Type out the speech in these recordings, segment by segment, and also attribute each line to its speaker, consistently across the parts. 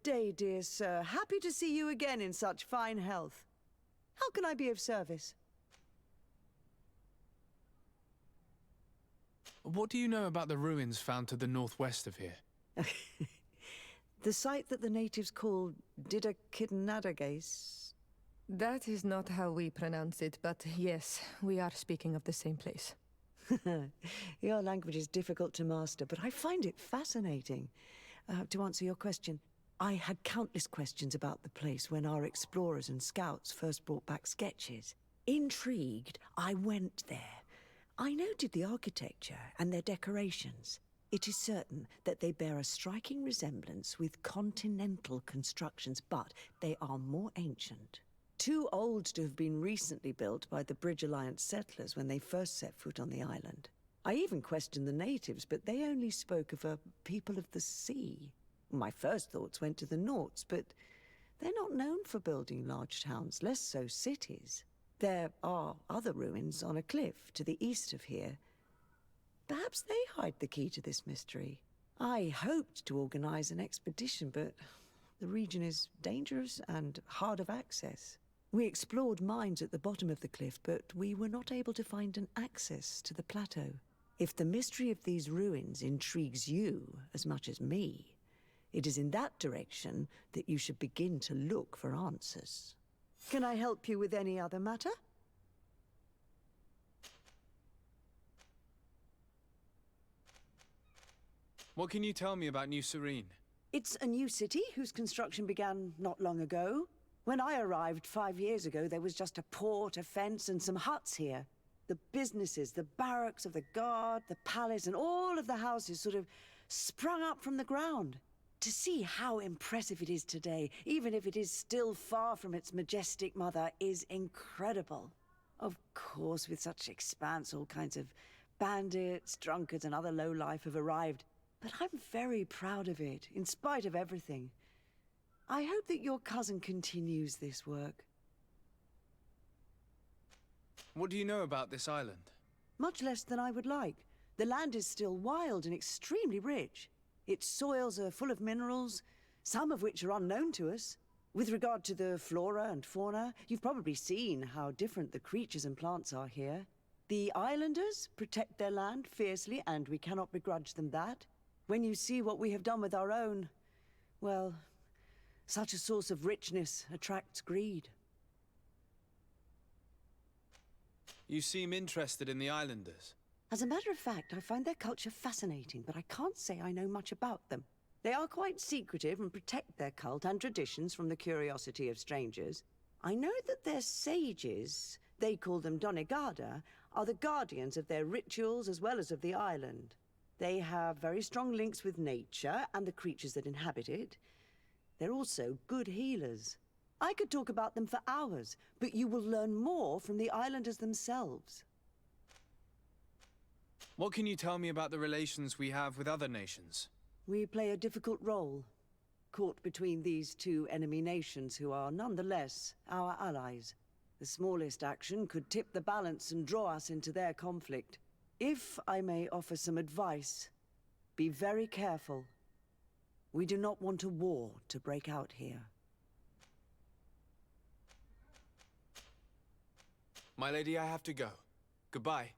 Speaker 1: day, dear sir. Happy to see you again in such fine health. How can I be of service?
Speaker 2: What do you know about the ruins found to the northwest of here?
Speaker 1: The site that the natives call Didakidnadagace.
Speaker 3: That is not how we pronounce it, but yes, we are speaking of the same place.
Speaker 1: Your language is difficult to master, but I find it fascinating. To answer your question, I had countless questions about the place when our explorers and scouts first brought back sketches. Intrigued, I went there. I noted the architecture and their decorations. It is certain that they bear a striking resemblance with continental constructions, but they are more ancient. Too old to have been recently built by the Bridge Alliance settlers when they first set foot on the island. I even questioned the natives, but they only spoke of a people of the sea. My first thoughts went to the Nauts, but they're not known for building large towns, less so cities. There are other ruins on a cliff to the east of here. Perhaps they hide the key to this mystery. I hoped to organize an expedition, but the region is dangerous and hard of access. We explored mines at the bottom of the cliff, but we were not able to find an access to the plateau. If the mystery of these ruins intrigues you as much as me, it is in that direction that you should begin to look for answers. Can I help you with any other matter?
Speaker 2: What can you tell me about New Serene?
Speaker 1: It's a new city whose construction began not long ago. When I arrived 5 years ago, there was just a port, a fence, and some huts here. The businesses, the barracks of the guard, the palace, and all of the houses sort of sprung up from the ground. To see how impressive it is today, even if it is still far from its majestic mother, is incredible. Of course, with such expanse, all kinds of bandits, drunkards, and other lowlife have arrived. But I'm very proud of it, in spite of everything. I hope that your cousin continues this work.
Speaker 2: What do you know about this island?
Speaker 1: Much less than I would like. The land is still wild and extremely rich. Its soils are full of minerals, some of which are unknown to us. With regard to the flora and fauna, you've probably seen how different the creatures and plants are here. The islanders protect their land fiercely, and we cannot begrudge them that. When you see what we have done with our own, well, such a source of richness attracts greed.
Speaker 2: You seem interested in the islanders.
Speaker 1: As a matter of fact, I find their culture fascinating, but I can't say I know much about them. They are quite secretive and protect their cult and traditions from the curiosity of strangers. I know that their sages, they call them Donegada, are the guardians of their rituals as well as of the island. They have very strong links with nature and the creatures that inhabit it. They're also good healers. I could talk about them for hours, but you will learn more from the islanders themselves.
Speaker 2: What can you tell me about the relations we have with other nations?
Speaker 1: We play a difficult role, caught between these two enemy nations who are nonetheless our allies. The smallest action could tip the balance and draw us into their conflict. If I may offer some advice, be very careful. We do not want a war to break out here.
Speaker 2: My lady, I have to go. Goodbye.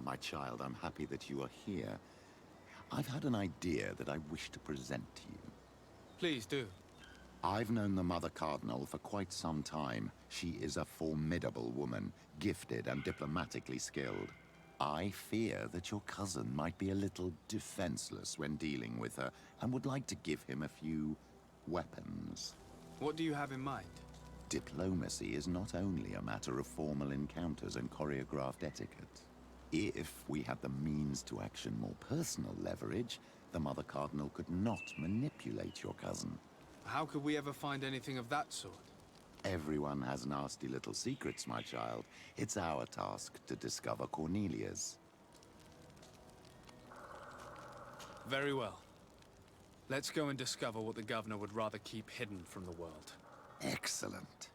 Speaker 4: my child, I'm happy that you are here. I've had an idea that I wish to present to you.
Speaker 2: Please do.
Speaker 4: I've known the Mother Cardinal for quite some time. She is a formidable woman, gifted and diplomatically skilled. I fear that your cousin might be a little defenseless when dealing with her, and would like to give him a few weapons.
Speaker 2: What do you have in mind?
Speaker 4: Diplomacy is not only a matter of formal encounters and choreographed etiquette. If we had the means to action more personal leverage, the Mother Cardinal could not manipulate your cousin.
Speaker 2: How could we ever find anything of that sort?
Speaker 4: Everyone has nasty little secrets, my child. It's our task to discover Cornelia's.
Speaker 2: Very well. Let's go and discover what the governor would rather keep hidden from the world.
Speaker 4: Excellent.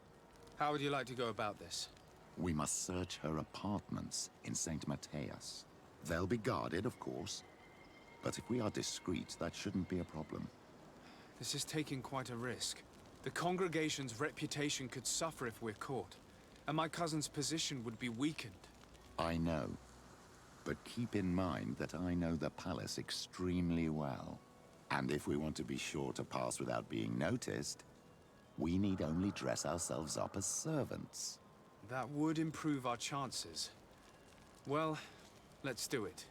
Speaker 2: How would you like to go about this?
Speaker 4: We must search her apartments in St. Matthias. They'll be guarded, of course. But if we are discreet, that shouldn't be a problem.
Speaker 2: This is taking quite a risk. The congregation's reputation could suffer if we're caught, and my cousin's position would be weakened.
Speaker 4: I know. But keep in mind that I know the palace extremely well. And if we want to be sure to pass without being noticed, we need only dress ourselves up as servants.
Speaker 2: That would improve our chances. Well, let's do it.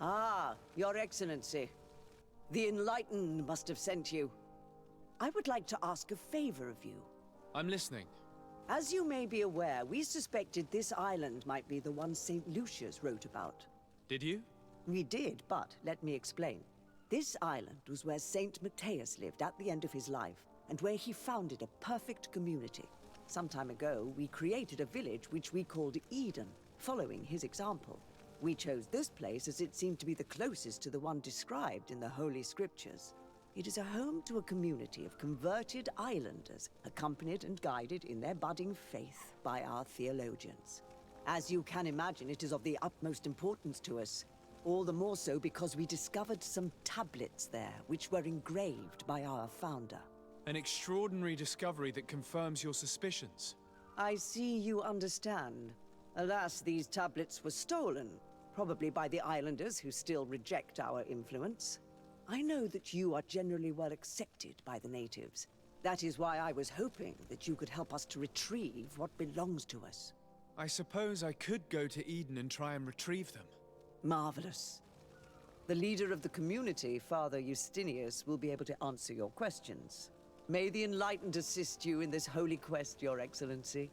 Speaker 1: Ah, Your Excellency. The Enlightened must have sent you. I would like to ask a favor of you.
Speaker 2: I'm listening.
Speaker 1: As you may be aware, we suspected this island might be the one St. Lucius wrote about.
Speaker 2: Did you?
Speaker 1: We did, but let me explain. This island was where St. Matthias lived at the end of his life, and where he founded a perfect community. Some time ago, we created a village which we called Eden, following his example. We chose this place as it seemed to be the closest to the one described in the Holy Scriptures. It is a home to a community of converted islanders, accompanied and guided in their budding faith by our theologians. As you can imagine, it is of the utmost importance to us. All the more so because we discovered some tablets there, which were engraved by our founder.
Speaker 2: An extraordinary discovery that confirms your suspicions.
Speaker 1: I see you understand. Alas, these tablets were stolen, probably by the islanders who still reject our influence. I know that you are generally well accepted by the natives. That is why I was hoping that you could help us to retrieve what belongs to us.
Speaker 2: I suppose I could go to Eden and try and retrieve them.
Speaker 1: Marvelous. The leader of the community, Father Justinius, will be able to answer your questions. May the Enlightened assist you in this holy quest, Your Excellency.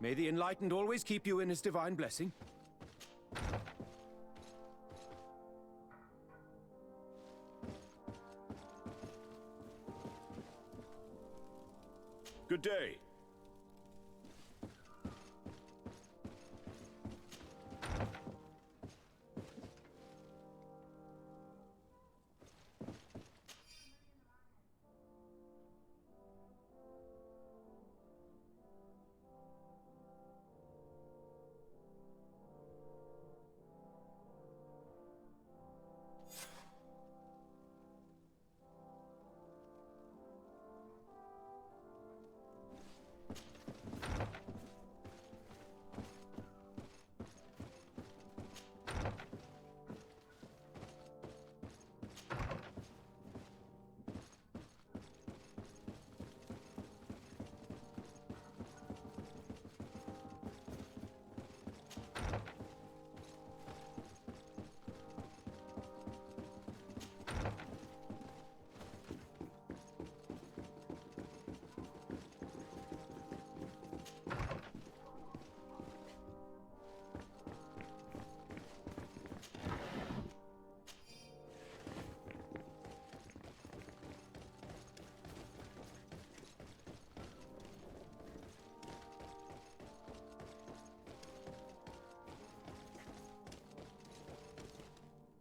Speaker 5: May the Enlightened always keep you in his divine blessing.
Speaker 6: Good day.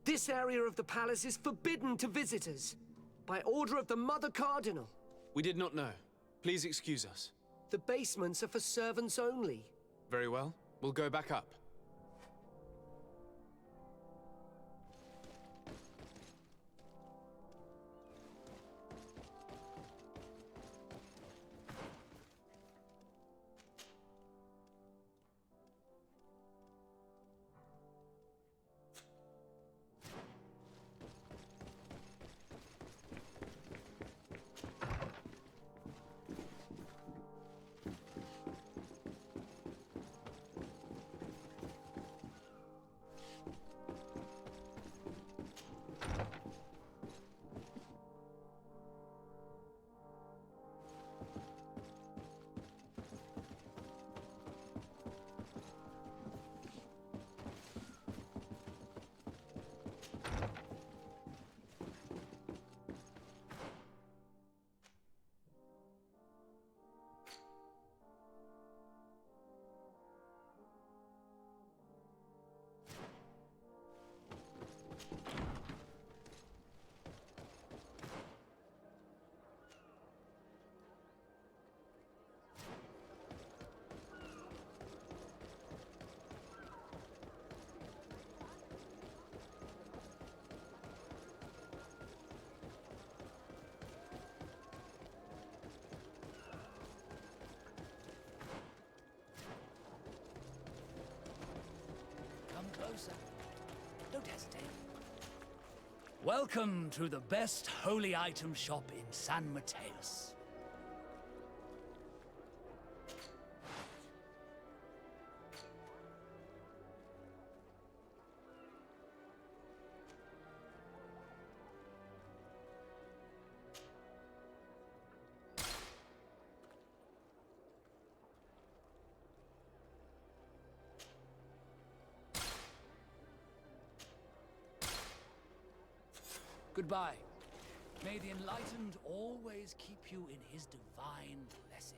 Speaker 7: This area of the palace is forbidden to visitors, by order of the Mother Cardinal.
Speaker 2: We did not know. Please excuse us.
Speaker 7: The basements are for servants only.
Speaker 2: Very well. We'll go back up.
Speaker 8: Closer. Don't hesitate. Welcome to the best holy item shop in San Mateus. Goodbye. May the Enlightened always keep you in his divine blessing.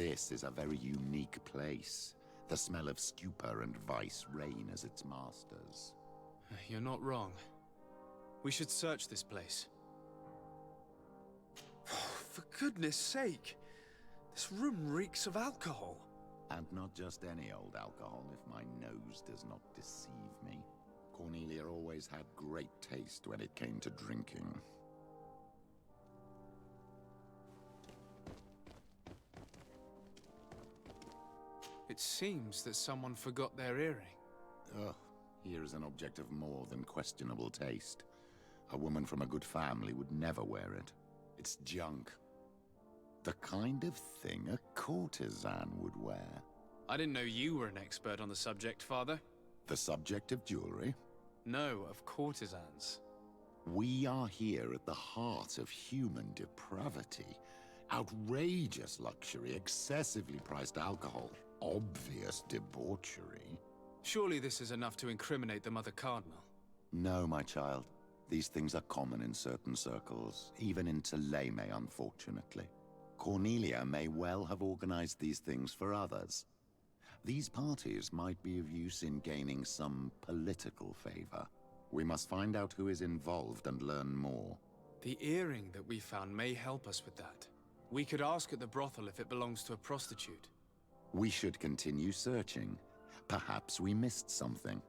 Speaker 4: This is a very unique place. The smell of stupor and vice reign as its masters.
Speaker 2: You're not wrong. We should search this place. For goodness sake! This room reeks of alcohol.
Speaker 4: And not just any old alcohol, if my nose does not deceive me. Cornelia always had great taste when it came to drinking.
Speaker 2: It seems that someone forgot their earring.
Speaker 4: Ugh, here is an object of more than questionable taste. A woman from a good family would never wear it. It's junk. The kind of thing a courtesan would wear.
Speaker 2: I didn't know you were an expert on the subject, Father.
Speaker 4: The subject of jewelry?
Speaker 2: No, of courtesans.
Speaker 4: We are here at the heart of human depravity. Outrageous luxury, excessively priced alcohol, obvious debauchery.
Speaker 2: Surely this is enough to incriminate the Mother Cardinal.
Speaker 4: No, my child. These things are common in certain circles, even in Theleme, unfortunately. Cornelia may well have organized these things for others. These parties might be of use in gaining some political favor. We must find out who is involved and learn more.
Speaker 2: The earring that we found may help us with that. We could ask at the brothel if it belongs to a prostitute.
Speaker 4: We should continue searching. Perhaps we missed something.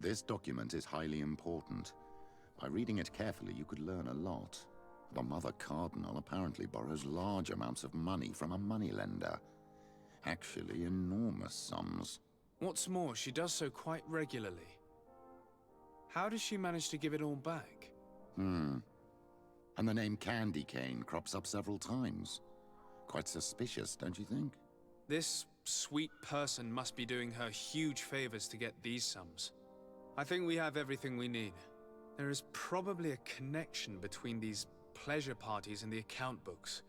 Speaker 4: This document is highly important. By reading it carefully, you could learn a lot. The Mother Cardinal apparently borrows large amounts of money from a moneylender. Actually, enormous sums.
Speaker 2: What's more, she does so quite regularly. How does she manage to give it all back?
Speaker 4: And the name Candy Cane crops up several times. Quite suspicious, don't you think?
Speaker 2: This sweet person must be doing her huge favors to get these sums. I think we have everything we need. There is probably a connection between these pleasure parties and the account books.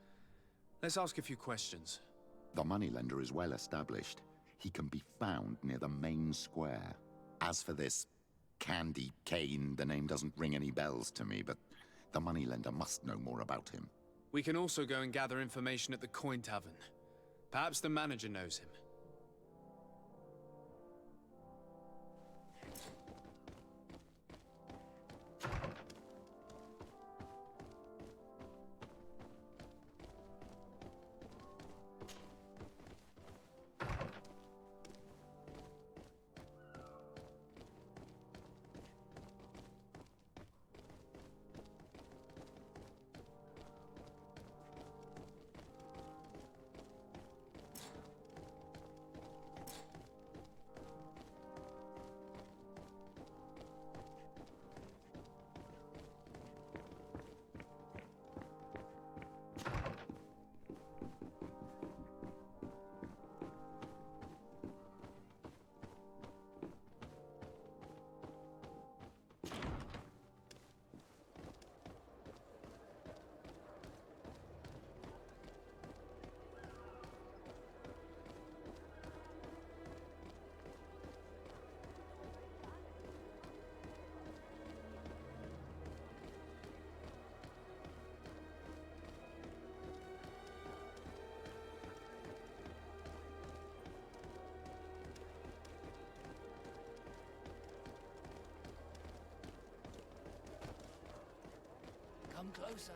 Speaker 2: Let's ask a few questions.
Speaker 4: The moneylender is well established. He can be found near the main square. As for this Candy Cane, the name doesn't ring any bells to me, but the moneylender must know more about him.
Speaker 2: We can also go and gather information at the Coin Tavern. Perhaps the manager knows him.
Speaker 8: Come closer.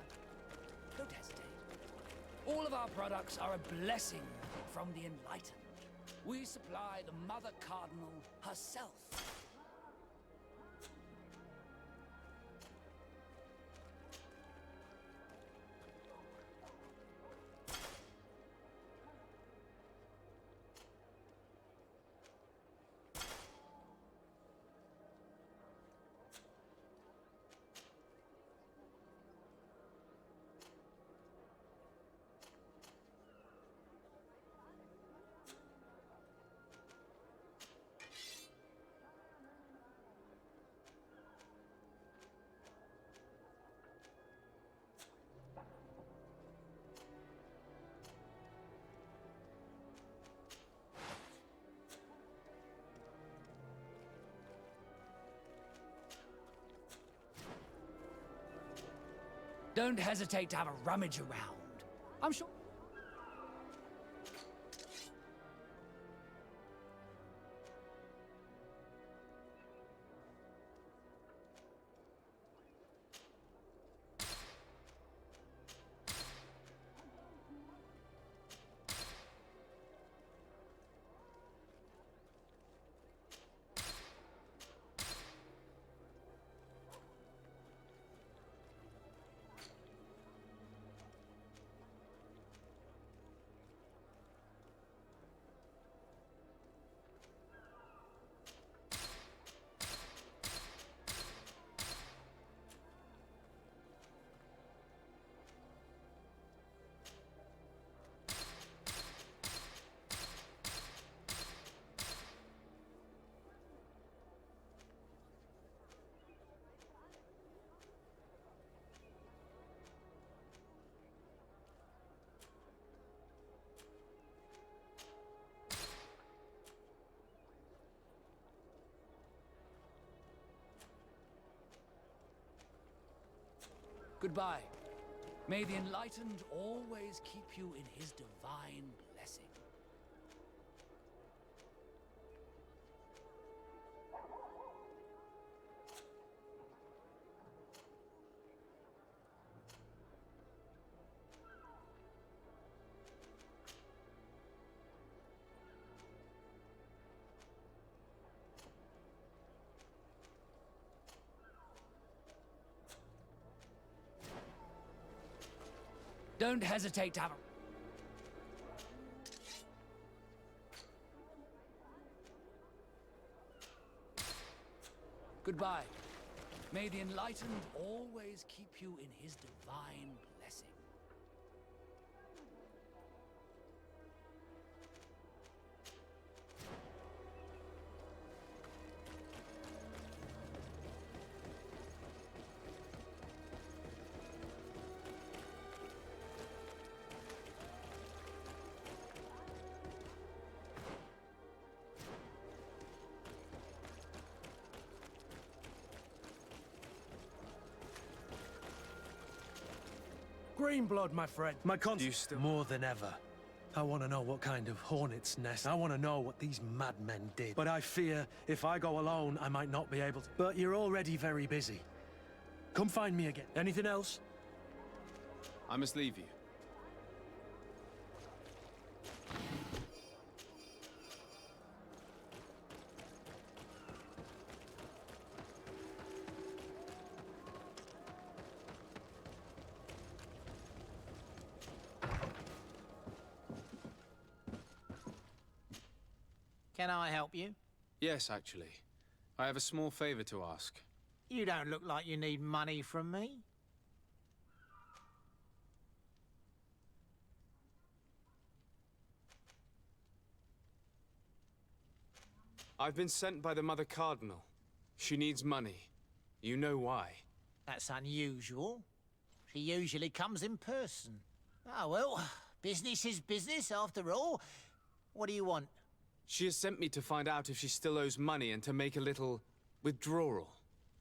Speaker 8: Don't hesitate. All of our products are a blessing from the enlightened. We supply the Mother Cardinal herself. Don't hesitate to have a rummage around. I'm sure. Goodbye. May the enlightened always keep you in his divine blessing. Don't hesitate to have a... Goodbye. May the enlightened always keep you in his divine blessing.
Speaker 5: Green blood, my friend. My
Speaker 2: You still-
Speaker 5: more than ever. I want to know what kind of hornet's nest. I want to know what these madmen did. But I fear if I go alone, I might not be able to. But you're already very busy. Come find me again. Anything else?
Speaker 2: I must leave you.
Speaker 6: Can I help you?
Speaker 2: Yes, actually. I have a small favor to ask.
Speaker 6: You don't look like you need money from me.
Speaker 2: I've been sent by the Mother Cardinal. She needs money. You know why.
Speaker 6: That's unusual. She usually comes in person. Oh, well, business is business after all. What do you want?
Speaker 2: She has sent me to find out if she still owes money and to make a little withdrawal.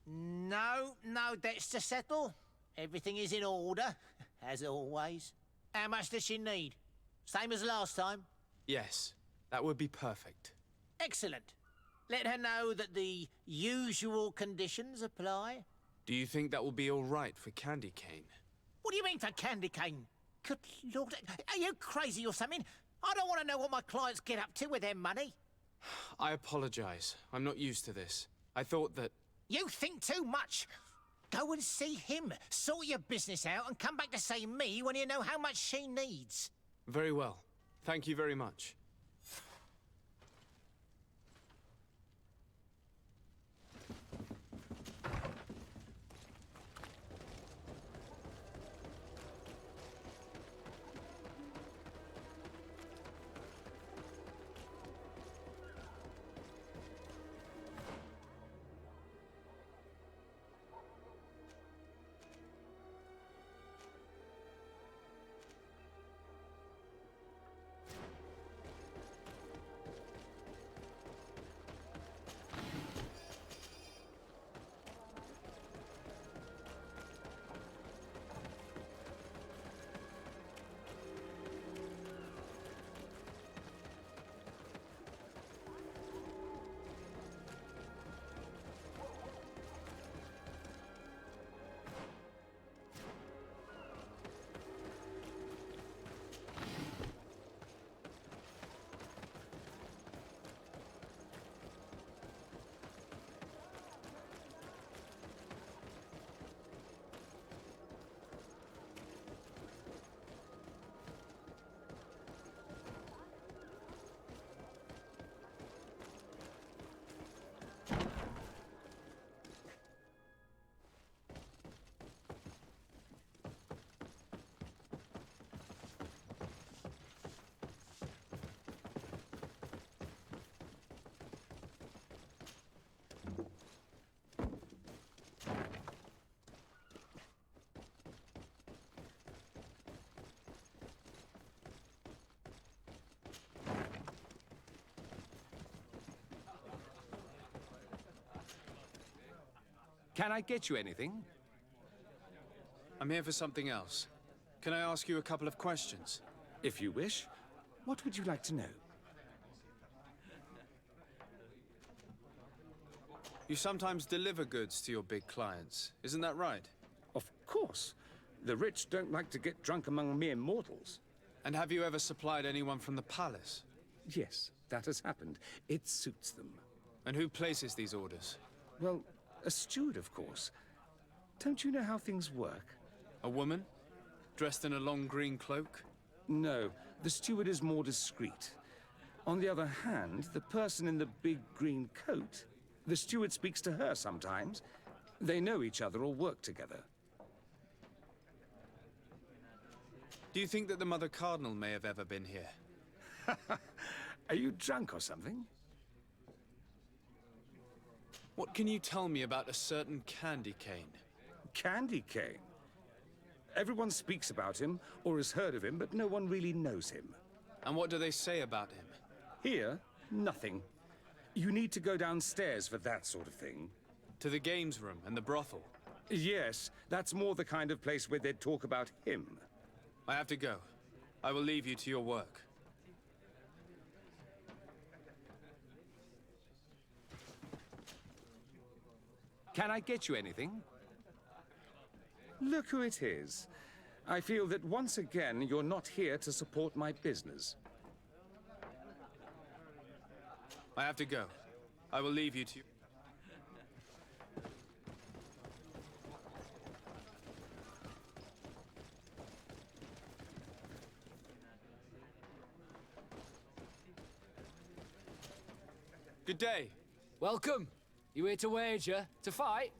Speaker 6: No debts to settle. Everything is in order, as always. How much does she need? Same as last time?
Speaker 2: Yes, that would be perfect.
Speaker 6: Excellent. Let her know that the usual conditions apply.
Speaker 2: Do you think that will be all right for Candy Cane?
Speaker 6: What do you mean for candy cane? Good Lord, are you crazy or something? I don't want to know what my clients get up to with their money.
Speaker 2: I apologize. I'm not used to this. I thought that...
Speaker 6: You think too much. Go and see him, sort your business out, and come back to see me when you know how much she needs.
Speaker 2: Very well. Thank you very much.
Speaker 9: Can I get you anything?
Speaker 2: I'm here for something else. Can I ask you a couple of questions?
Speaker 9: If you wish. What would you like to know?
Speaker 2: You sometimes deliver goods to your big clients, isn't that right?
Speaker 9: Of course. The rich don't like to get drunk among mere mortals.
Speaker 2: And have you ever supplied anyone from the palace?
Speaker 9: Yes, that has happened. It suits them.
Speaker 2: And who places these orders?
Speaker 9: Well, a steward, of course. Don't you know how things work?
Speaker 2: A woman? Dressed in a long green cloak?
Speaker 9: No, the steward is more discreet. On the other hand, the person in the big green coat, the steward speaks to her sometimes. They know each other or work together.
Speaker 2: Do you think that the Mother Cardinal may have ever been here?
Speaker 9: Are you drunk or something?
Speaker 2: What can you tell me about a certain candy cane?
Speaker 9: Candy cane? Everyone speaks about him or has heard of him, but no one really knows him.
Speaker 2: And what do they say about him?
Speaker 9: Here, nothing. You need to go downstairs for that sort of thing.
Speaker 2: To the games room and the brothel?
Speaker 9: Yes, that's more the kind of place where they'd talk about him.
Speaker 2: I have to go. I will leave you to your work.
Speaker 9: Can I get you anything? Look who it is. I feel that once again you're not here to support my business.
Speaker 2: I have to go. I will leave you to... Good day.
Speaker 8: Welcome. You here to wager? To fight?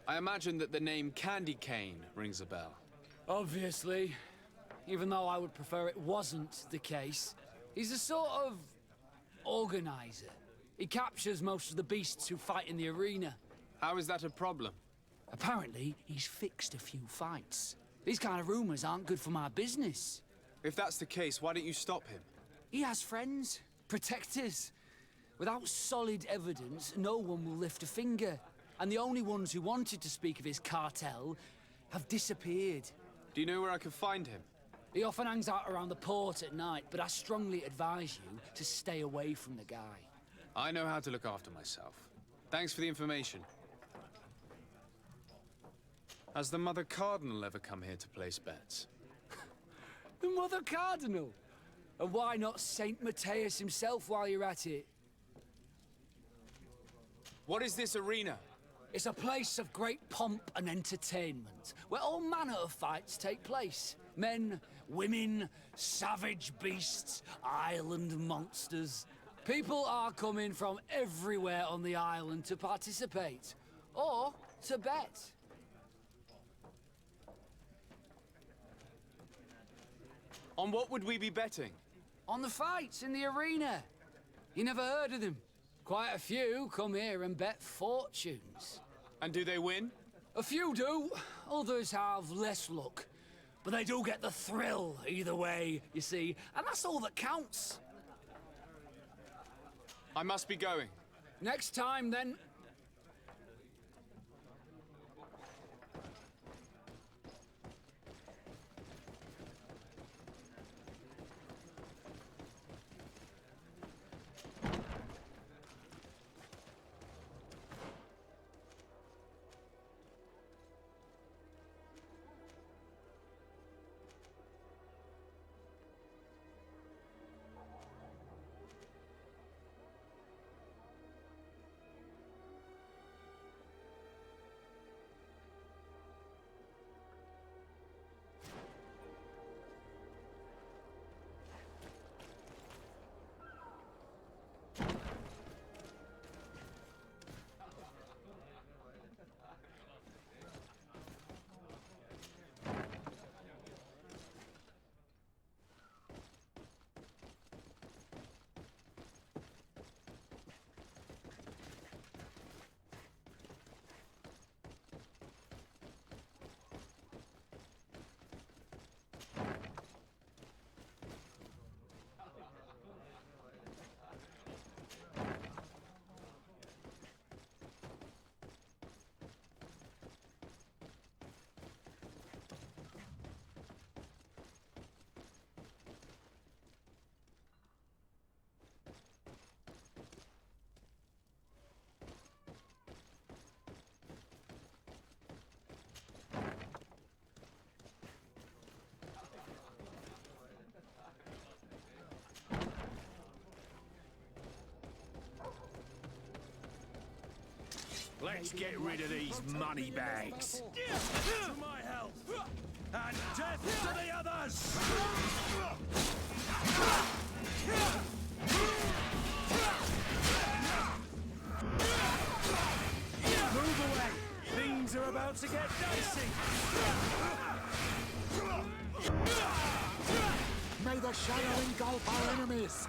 Speaker 2: I imagine that the name Candy Cane rings a bell.
Speaker 8: Obviously. Even though I would prefer it wasn't the case. He's a sort of... organizer. He captures most of the beasts who fight in the arena.
Speaker 2: How is that a problem?
Speaker 8: Apparently, he's fixed a few fights. These kind of rumors aren't good for my business.
Speaker 2: If that's the case, why don't you stop him?
Speaker 8: He has friends, protectors. Without solid evidence, no one will lift a finger. And the only ones who wanted to speak of his cartel have disappeared.
Speaker 2: Do you know where I can find him?
Speaker 8: He often hangs out around the port at night, but I strongly advise you to stay away from the guy.
Speaker 2: I know how to look after myself. Thanks for the information. Has the Mother Cardinal ever come here to place bets?
Speaker 8: The Mother Cardinal? And why not Saint Matthias himself while you're at it?
Speaker 2: What is this arena?
Speaker 8: It's a place of great pomp and entertainment, where all manner of fights take place. Men, women, savage beasts, island monsters. People are coming from everywhere on the island to participate, or to bet.
Speaker 2: On what would we be betting?
Speaker 8: On the fights in the arena. You never heard of them? Quite a few come here and bet fortunes.
Speaker 2: And do they win?
Speaker 8: A few do, others have less luck. But they do get the thrill either way, you see, and that's all that counts.
Speaker 2: I must be going.
Speaker 8: Next time, then.
Speaker 10: Let's get rid of these money bags.
Speaker 5: To my health! And death to the others! Move away! Things are about to get dicey!
Speaker 4: May the shadow engulf our enemies!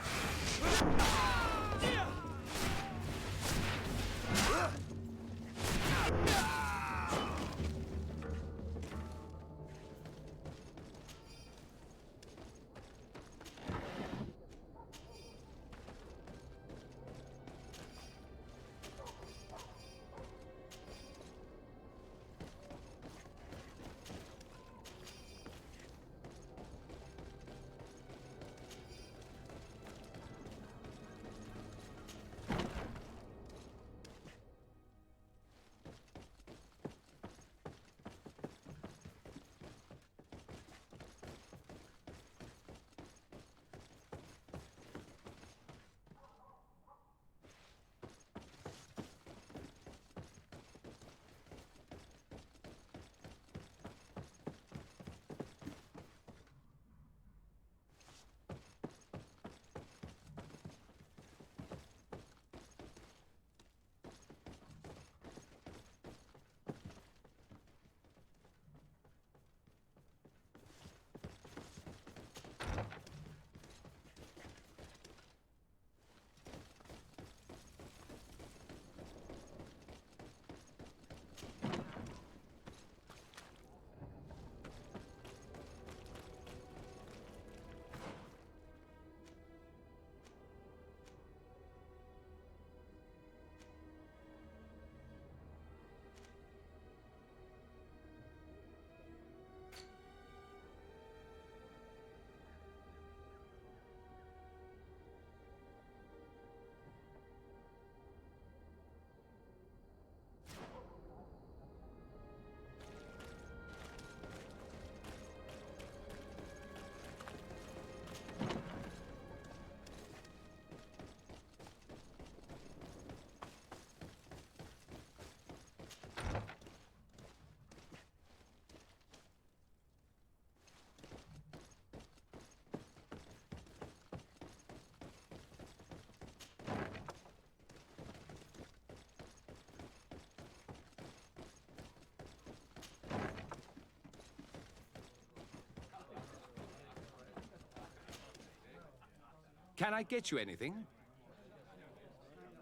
Speaker 9: Can I get you anything?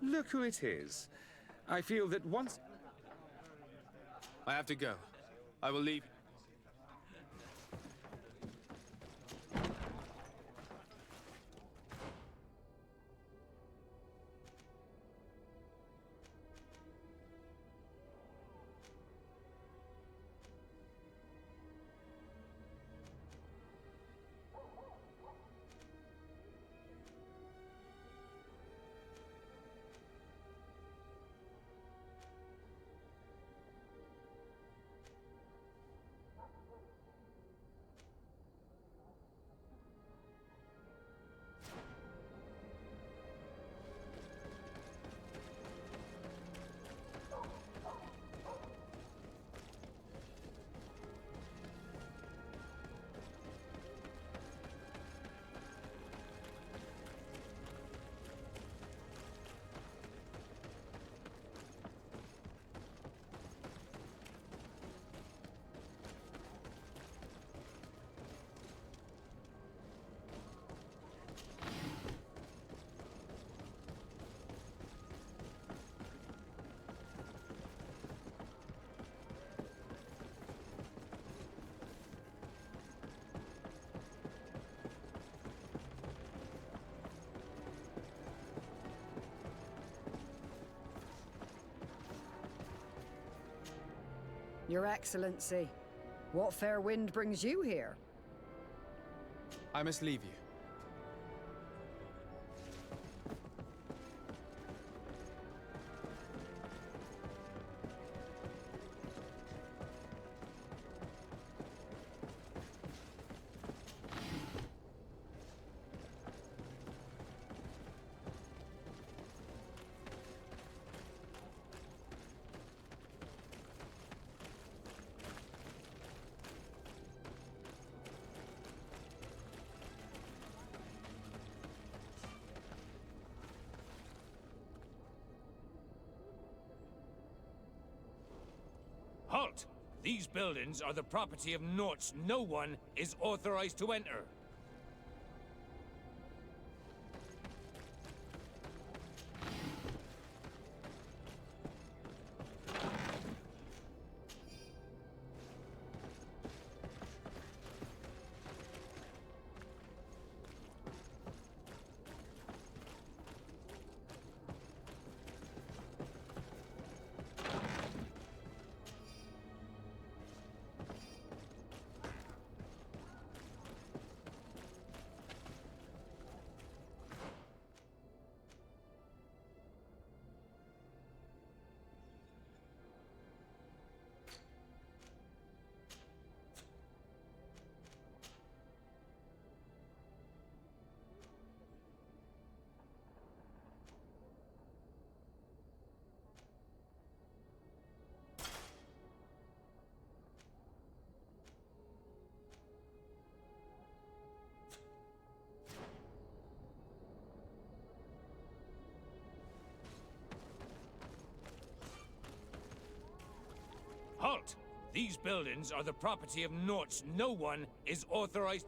Speaker 9: Look who it is. I feel that once...
Speaker 2: I have to go. I will leave.
Speaker 11: Your Excellency, what fair wind brings you here?
Speaker 2: I must leave you.
Speaker 10: These buildings are the property of Norts no one is authorized to enter. Halt! These buildings are the property of Norts no one is authorized.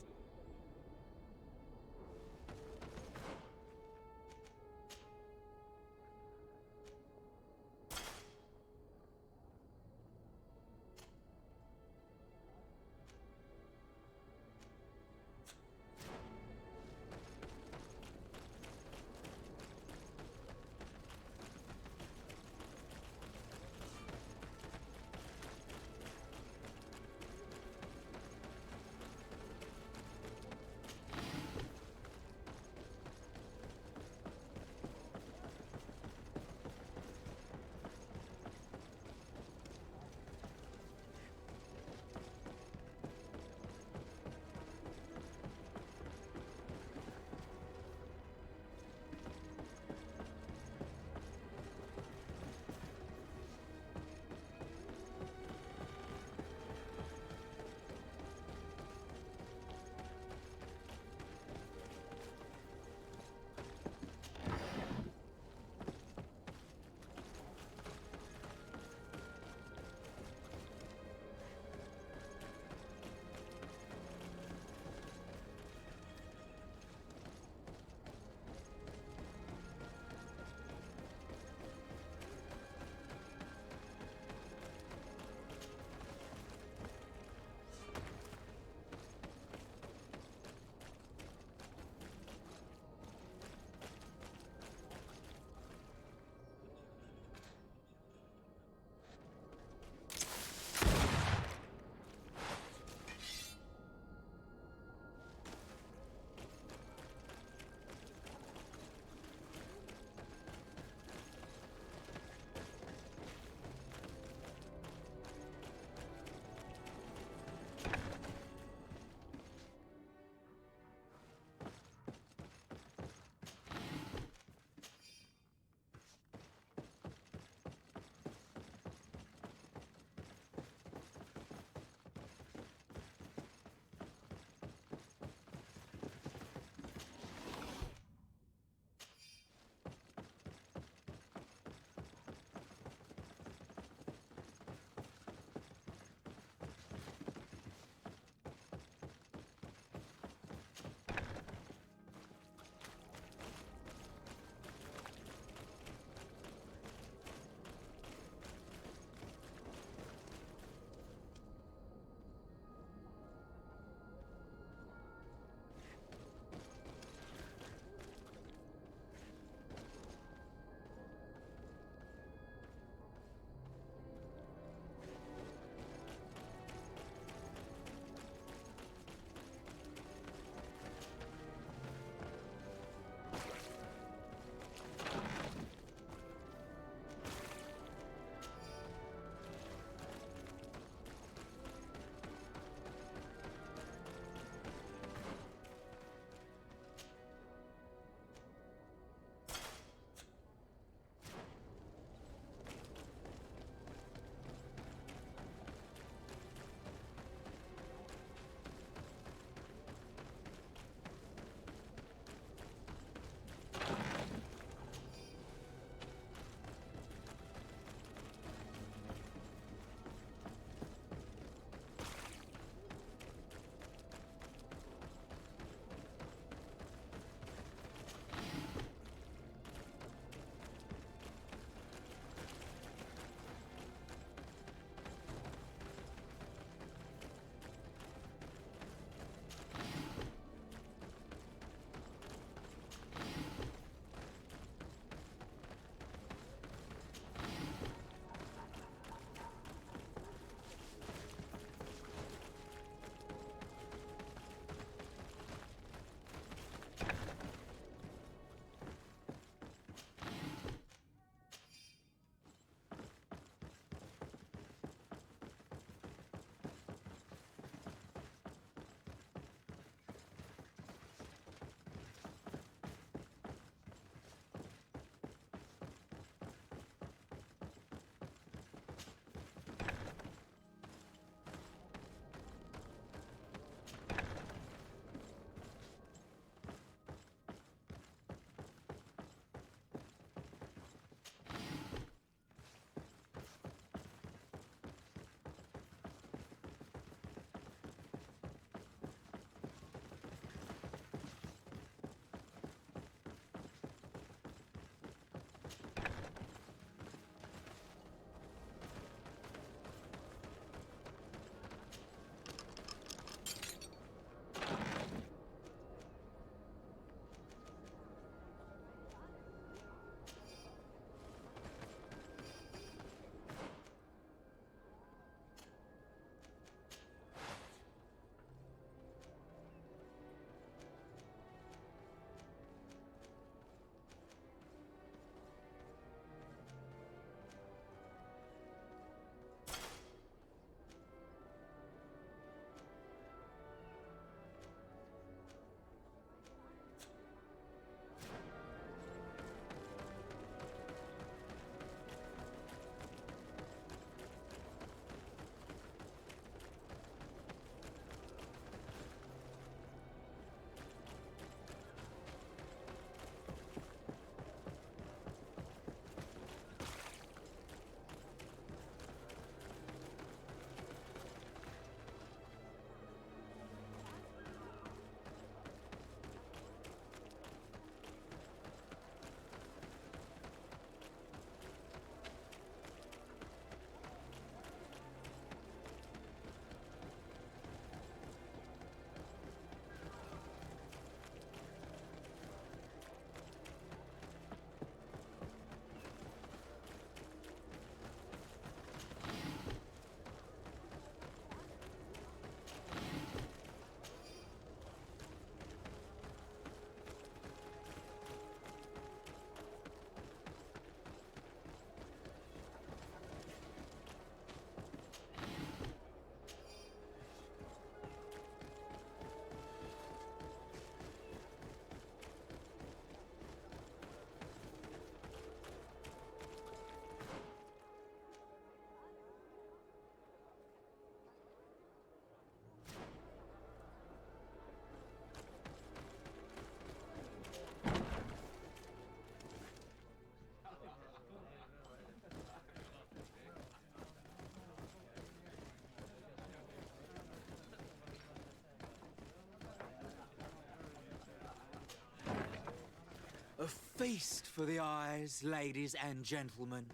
Speaker 12: A feast for the eyes, ladies and gentlemen.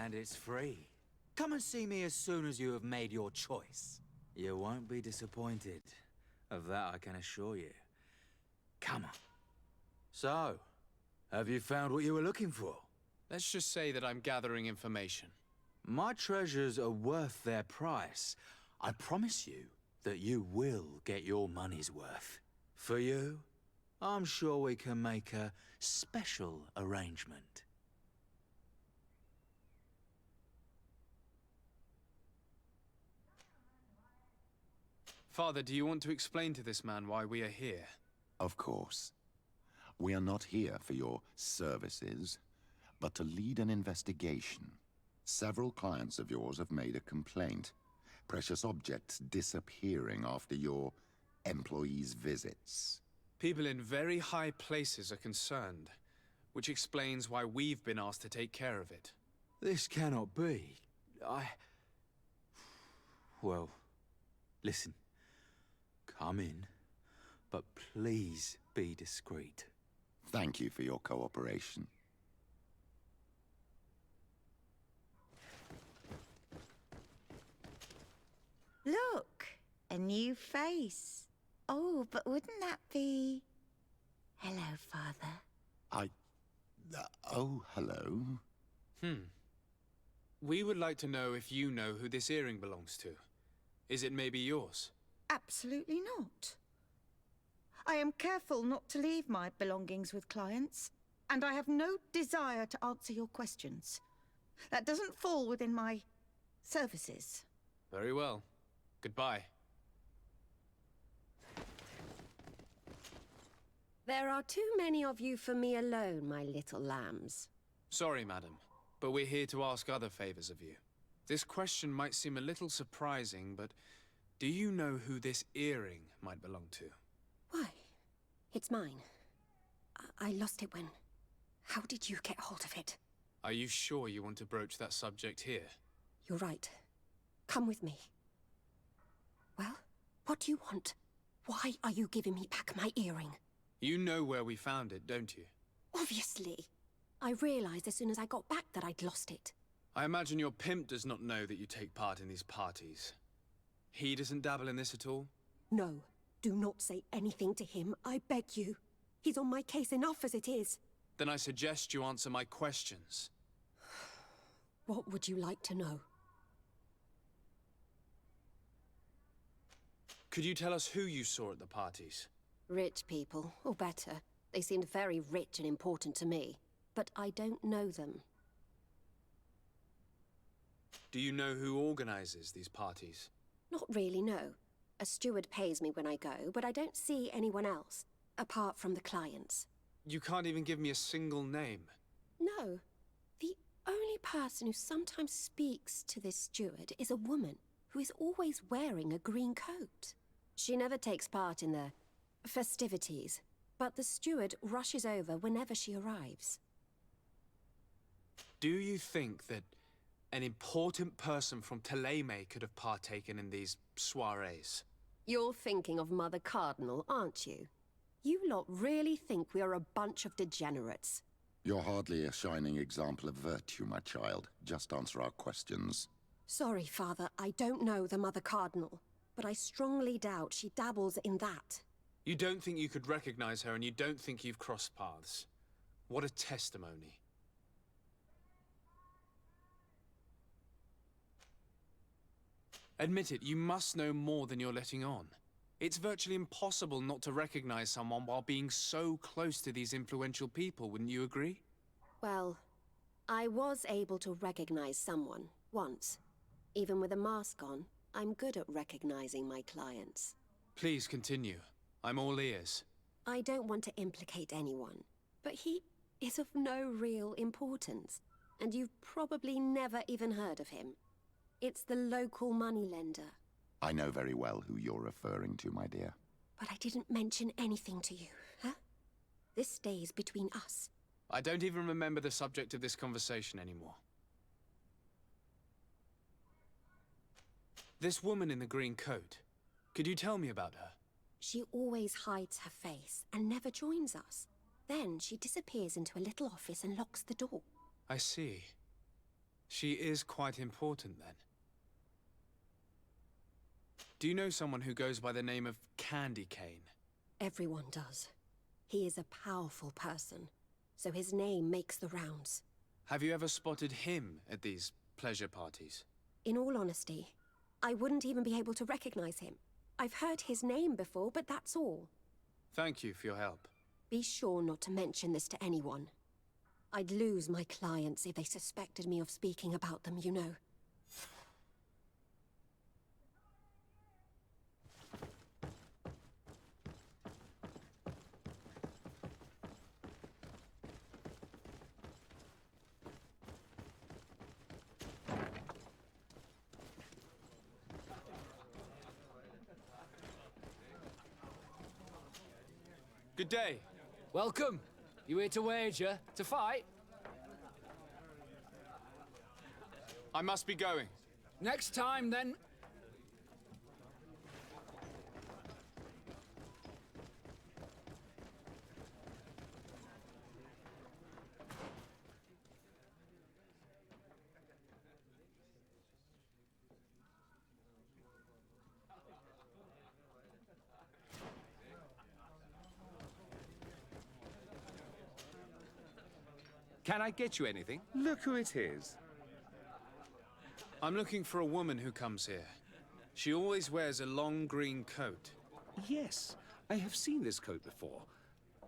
Speaker 12: And it's free. Come and see me as soon as you have made your choice. You won't be disappointed. Of that I can assure you. Come on. So, have you found what you were looking for?
Speaker 2: Let's just say that I'm gathering information.
Speaker 12: My treasures are worth their price. I promise you that you will get your money's worth. For you, I'm sure we can make a special arrangement.
Speaker 2: Father, do you want to explain to this man why we are here?
Speaker 4: Of course. We are not here for your services, but to lead an investigation. Several clients of yours have made a complaint. Precious objects disappearing after your employees' visits.
Speaker 2: People in very high places are concerned, which explains why we've been asked to take care of it.
Speaker 12: This cannot be. Well, listen. Come in, but please be discreet.
Speaker 4: Thank you for your cooperation.
Speaker 13: Look, a new face. Oh, but wouldn't that be... Hello, Father.
Speaker 4: Oh, hello.
Speaker 2: We would like to know if you know who this earring belongs to. Is it maybe yours?
Speaker 13: Absolutely not. I am careful not to leave my belongings with clients, and I have no desire to answer your questions. That doesn't fall within my services.
Speaker 2: Very well. Goodbye.
Speaker 14: There are too many of you for me alone, my little lambs.
Speaker 2: Sorry, madam, but we're here to ask other favors of you. This question might seem a little surprising, but do you know who this earring might belong to?
Speaker 14: Why? It's mine. I lost it when... How did you get hold of it?
Speaker 2: Are you sure you want to broach that subject here?
Speaker 14: You're right. Come with me. Well, what do you want? Why are you giving me back my earring?
Speaker 2: You know where we found it, don't you?
Speaker 14: Obviously. I realized as soon as I got back that I'd lost it.
Speaker 2: I imagine your pimp does not know that you take part in these parties. He doesn't dabble in this at all?
Speaker 14: No. Do not say anything to him, I beg you. He's on my case enough as it is.
Speaker 2: Then I suggest you answer my questions.
Speaker 14: What would you like to know?
Speaker 2: Could you tell us who you saw at the parties?
Speaker 14: Rich people, or better. They seemed very rich and important to me. But I don't know them.
Speaker 2: Do you know who organizes these parties?
Speaker 14: Not really, no. A steward pays me when I go, but I don't see anyone else, apart from the clients.
Speaker 2: You can't even give me a single name.
Speaker 14: No. The only person who sometimes speaks to this steward is a woman who is always wearing a green coat. She never takes part in the festivities, but the steward rushes over whenever she arrives.
Speaker 2: Do you think that an important person from Teleme could have partaken in these soirees?
Speaker 14: You're thinking of Mother Cardinal, aren't you? You lot really think we are a bunch of degenerates.
Speaker 4: You're hardly a shining example of virtue, my child. Just answer our questions.
Speaker 14: Sorry, Father, I don't know the Mother Cardinal, but I strongly doubt she dabbles in that.
Speaker 2: You don't think you could recognize her, and you don't think you've crossed paths. What a testimony. Admit it, you must know more than you're letting on. It's virtually impossible not to recognize someone while being so close to these influential people, wouldn't you agree?
Speaker 14: Well, I was able to recognize someone, once. Even with a mask on, I'm good at recognizing my clients.
Speaker 2: Please continue. I'm all ears.
Speaker 14: I don't want to implicate anyone, but he is of no real importance, and you've probably never even heard of him. It's the local moneylender.
Speaker 4: I know very well who you're referring to, my dear.
Speaker 14: But I didn't mention anything to you, huh? This stays between us.
Speaker 2: I don't even remember the subject of this conversation anymore. This woman in the green coat, could you tell me about her?
Speaker 14: She always hides her face and never joins us. Then she disappears into a little office and locks the door.
Speaker 2: I see. She is quite important, then. Do you know someone who goes by the name of Candy Cane?
Speaker 14: Everyone does. He is a powerful person, so his name makes the rounds.
Speaker 2: Have you ever spotted him at these pleasure parties?
Speaker 14: In all honesty, I wouldn't even be able to recognize him. I've heard his name before, but that's all.
Speaker 2: Thank you for your help.
Speaker 14: Be sure not to mention this to anyone. I'd lose my clients if they suspected me of speaking about them, you know.
Speaker 2: Good day.
Speaker 8: Welcome. You here to wager? To fight?
Speaker 2: I must be going.
Speaker 8: Next time, then.
Speaker 9: Can I get you anything? Look who it is.
Speaker 2: I'm looking for a woman who comes here. She always wears a long green coat.
Speaker 9: Yes, I have seen this coat before,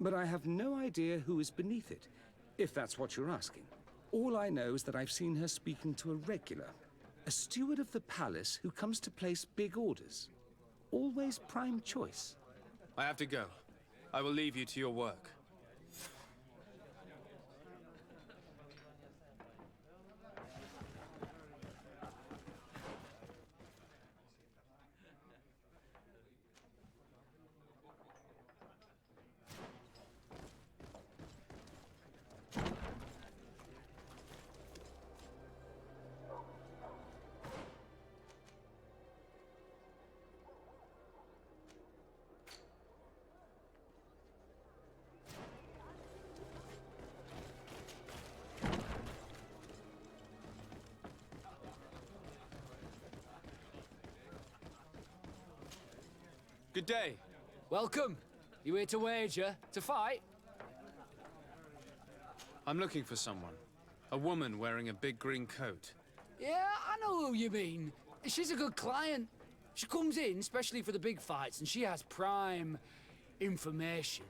Speaker 9: but I have no idea who is beneath it, if that's what you're asking. All I know is that I've seen her speaking to a regular, a steward of the palace who comes to place big orders. Always prime choice.
Speaker 2: I have to go. I will leave you to your work. Good day.
Speaker 8: Welcome. You here to wager? To fight?
Speaker 2: I'm looking for someone. A woman wearing a big green coat.
Speaker 8: Yeah, I know who you mean. She's a good client. She comes in especially for the big fights, and she has prime information.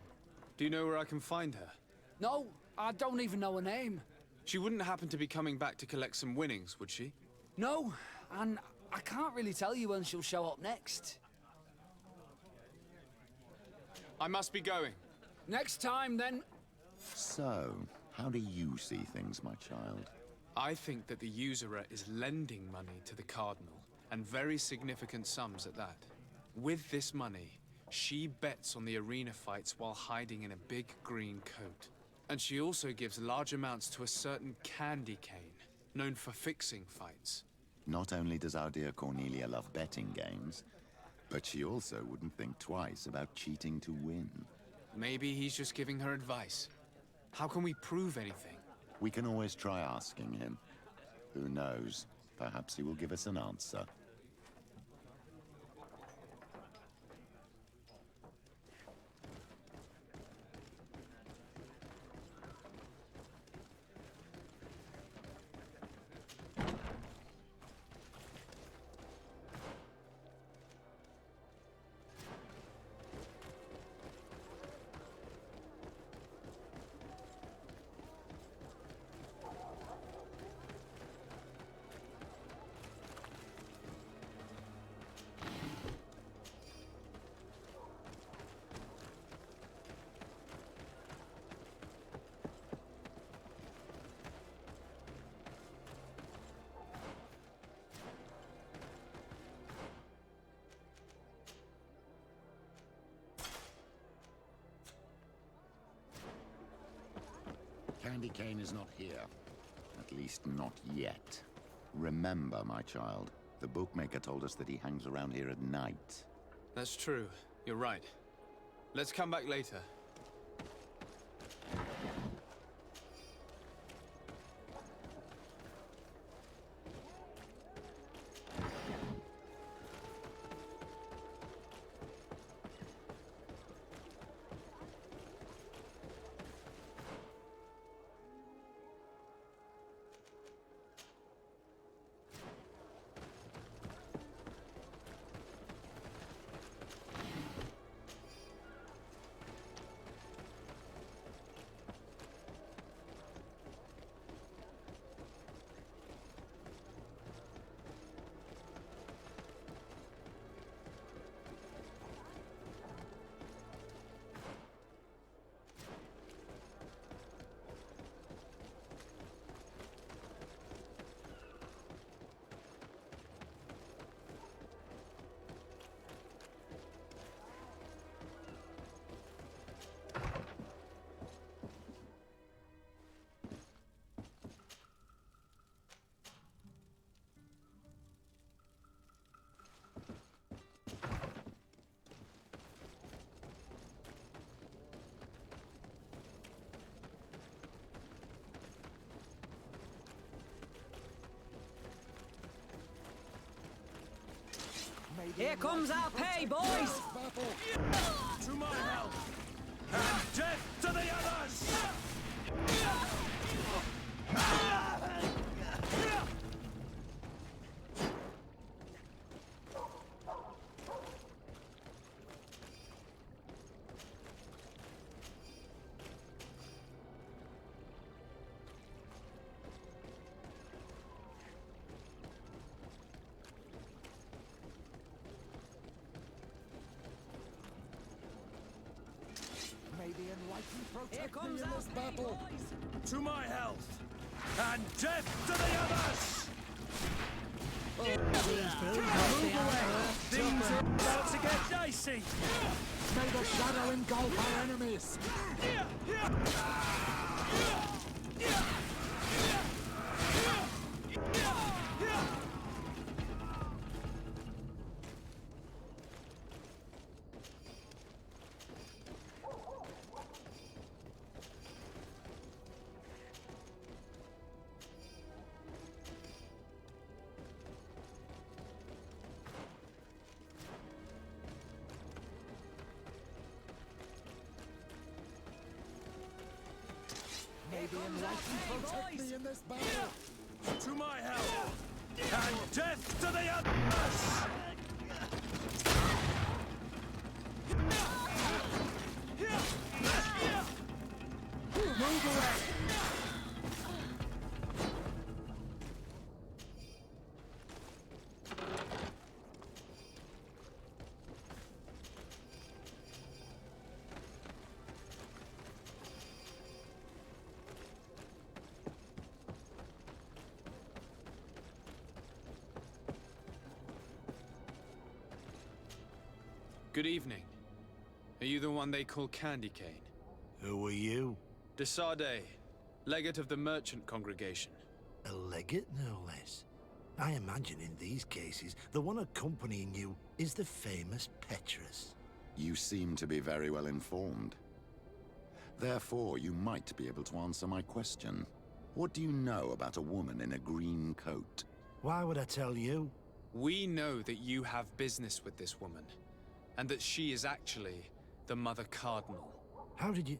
Speaker 2: Do you know where I can find her?
Speaker 8: No, I don't even know her name.
Speaker 2: She wouldn't happen to be coming back to collect some winnings, would she?
Speaker 8: No, and I can't really tell you when she'll show up next.
Speaker 2: I must be going.
Speaker 8: Next time, then.
Speaker 4: So, how do you see things, my child?
Speaker 2: I think that the usurer is lending money to the Cardinal, and very significant sums at that. With this money, she bets on the arena fights while hiding in a big green coat. And she also gives large amounts to a certain Candy Cane, known for fixing fights.
Speaker 4: Not only does our dear Cornelia love betting games, but she also wouldn't think twice about cheating to win.
Speaker 2: Maybe he's just giving her advice. How can we prove anything?
Speaker 4: We can always try asking him. Who knows? Perhaps he will give us an answer. Candy Cane is not here. At least not yet. Remember, my child, the bookmaker told us that he hangs around here at night.
Speaker 2: That's true. You're right. Let's come back later.
Speaker 7: Here comes our pay, boys!
Speaker 5: To my help! And death to the others!
Speaker 7: Here comes our battle!
Speaker 5: To my health! And death to the others! Move away! Things are about to get dicey!
Speaker 15: May the shadow engulf our enemies!
Speaker 5: May the enlightened protect me in this battle! To my help! And death to the others! Move away!
Speaker 2: Good evening. Are you the one they call Candy Cane?
Speaker 16: Who are you?
Speaker 2: Desade, legate of the merchant congregation.
Speaker 16: A legate, no less. I imagine in these cases, the one accompanying you is the famous Petrus.
Speaker 4: You seem to be very well informed. Therefore, you might be able to answer my question. What do you know about a woman in a green coat?
Speaker 16: Why would I tell you?
Speaker 2: We know that you have business with this woman, and that she is actually the Mother Cardinal.
Speaker 16: How did you...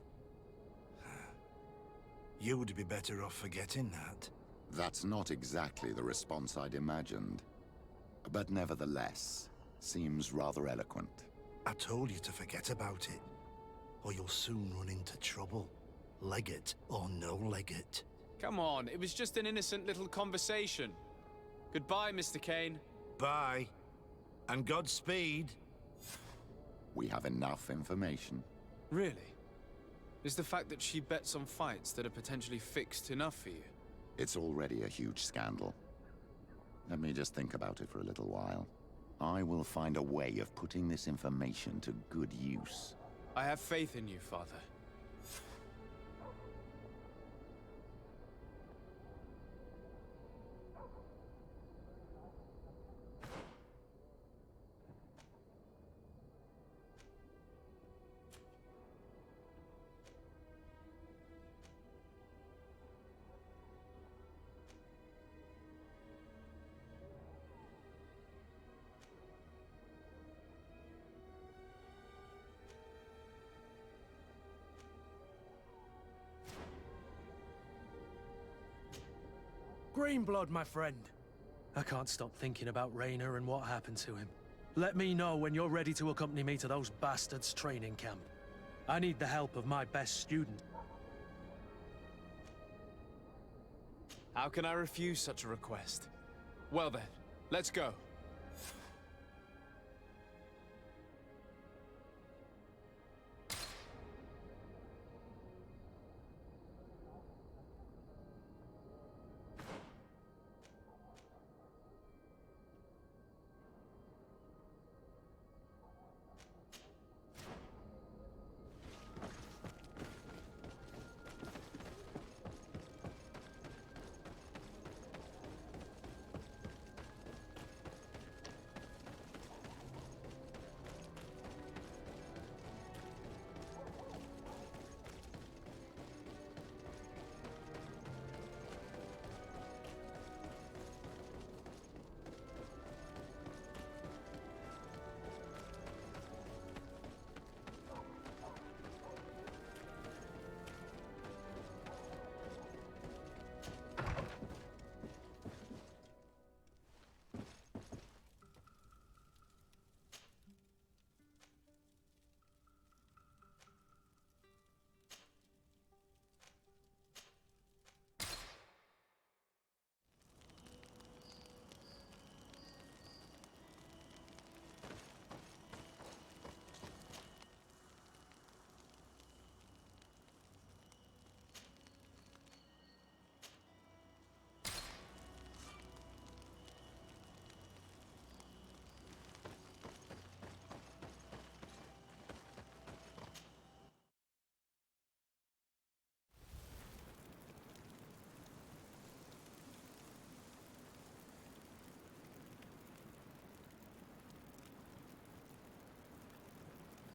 Speaker 16: You would be better off forgetting that.
Speaker 4: That's not exactly the response I'd imagined. But nevertheless, seems rather eloquent.
Speaker 16: I told you to forget about it, or you'll soon run into trouble. Legate or no legate.
Speaker 2: Come on, it was just an innocent little conversation. Goodbye, Mr. Kane.
Speaker 16: Bye. And Godspeed.
Speaker 4: We have enough information.
Speaker 2: Really? Is the fact that she bets on fights that are potentially fixed enough for you?
Speaker 4: It's already a huge scandal. Let me just think about it for a little while. I will find a way of putting this information to good use.
Speaker 2: I have faith in you, Father.
Speaker 5: Greenblood, my friend. I can't stop thinking about Raynor and what happened to him. Let me know when you're ready to accompany me to those bastards' training camp. I need the help of my best student.
Speaker 2: How can I refuse such a request? Well then, let's go.